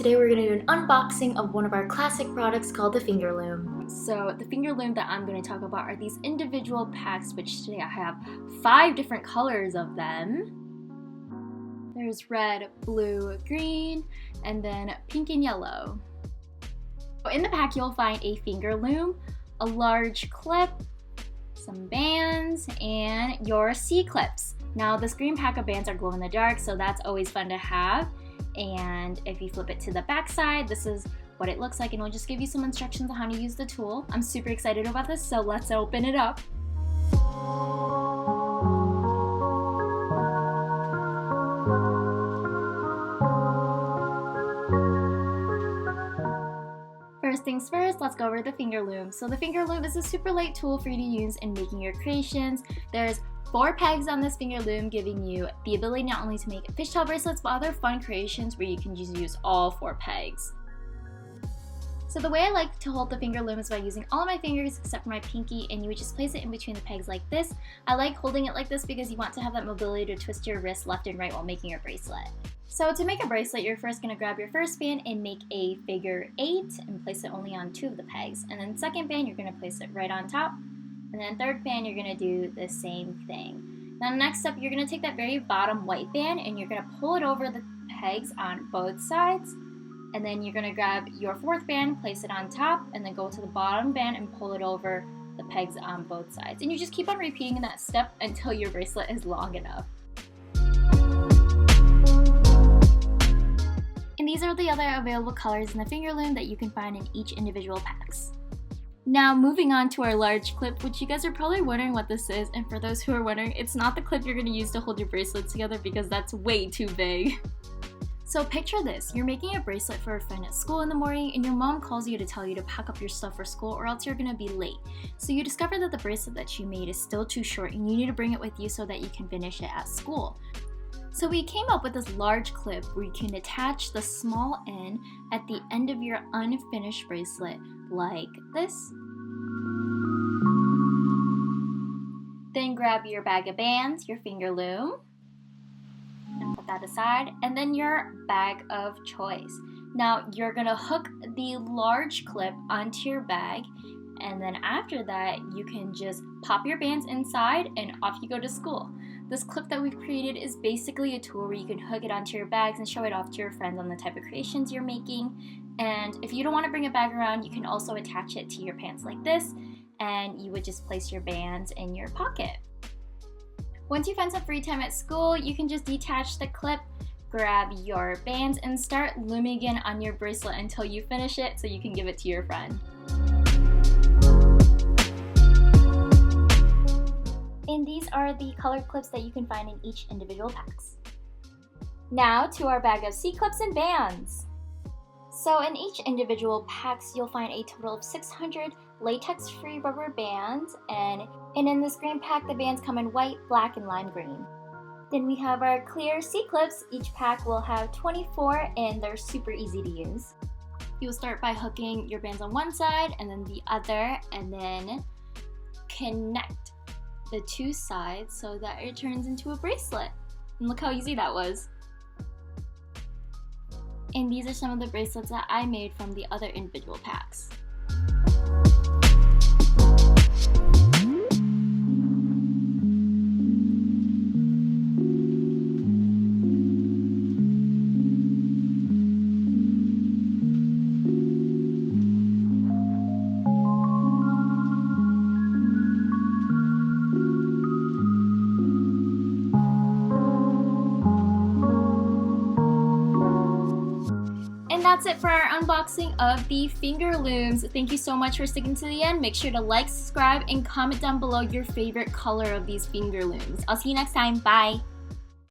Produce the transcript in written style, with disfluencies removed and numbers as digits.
today we're going to do an unboxing of one of our classic products called the Finger Loom. So the Finger Loom that I'm going to talk about are these individual packs, which today I have 5 different colors of them. There's red, blue, green, and then pink and yellow. In the pack you'll find a Finger Loom, a large clip, some bands, and your C-clips. Now this green pack of bands are glow in the dark, so that's always fun to have. And if you flip it to the back side, this is what it looks like, and it'll just give you some instructions on how to use the tool. I'm super excited about this, so let's open it up. First things first, let's go over the Finger Loom. So the Finger Loom is a super light tool for you to use in making your creations. There's 4 pegs on this Finger Loom, giving you the ability not only to make fishtail bracelets, but other fun creations where you can just use all 4 pegs. So the way I like to hold the Finger Loom is by using all of my fingers except for my pinky, and you would just place it in between the pegs like this. I like holding it like this because you want to have that mobility to twist your wrist left and right while making your bracelet. So to make a bracelet, you're first going to grab your first band and make a figure 8 and place it only on 2 of the pegs. And then second band, you're going to place it right on top. And then third band, you're going to do the same thing. Now next step, you're going to take that very bottom white band and you're going to pull it over the pegs on both sides. And then you're going to grab your 4th band, place it on top, and then go to the bottom band and pull it over the pegs on both sides. And you just keep on repeating that step until your bracelet is long enough. And these are the other available colors in the Finger Loom that you can find in each individual packs. Now moving on to our large clip, which you guys are probably wondering what this is, and for those who are wondering, it's not the clip you're going to use to hold your bracelet together because that's way too big. So picture this, you're making a bracelet for a friend at school in the morning and your mom calls you to tell you to pack up your stuff for school or else you're going to be late. So you discover that the bracelet that you made is still too short and you need to bring it with you so that you can finish it at school. So we came up with this large clip where you can attach the small end at the end of your unfinished bracelet like this. Then grab your bag of bands, your Finger Loom, and put that aside, and then your bag of choice. Now you're gonna hook the large clip onto your bag, and then after that you can just pop your bands inside and off you go to school. This clip that we've created is basically a tool where you can hook it onto your bags and show it off to your friends on the type of creations you're making. And if you don't want to bring it back around, you can also attach it to your pants like this, and you would just place your bands in your pocket. Once you find some free time at school, you can just detach the clip, grab your bands, and start looming again on your bracelet until you finish it so you can give it to your friend. And these are the colored clips that you can find in each individual packs. Now to our bag of C-clips and bands. So in each individual packs, you'll find a total of 600 Latex Free Rubber Bands, and in this green pack, the bands come in white, black, and lime green. Then we have our clear C-clips. Each pack will have 24, and they're super easy to use. You'll start by hooking your bands on one side and then the other, and then connect the 2 sides so that it turns into a bracelet. And look how easy that was. And these are some of the bracelets that I made from the other individual packs. That's it for our unboxing of the Finger Looms. Thank you so much for sticking to the end. Make sure to like, subscribe, and comment down below your favorite color of these Finger Looms. I'll see you next time. Bye!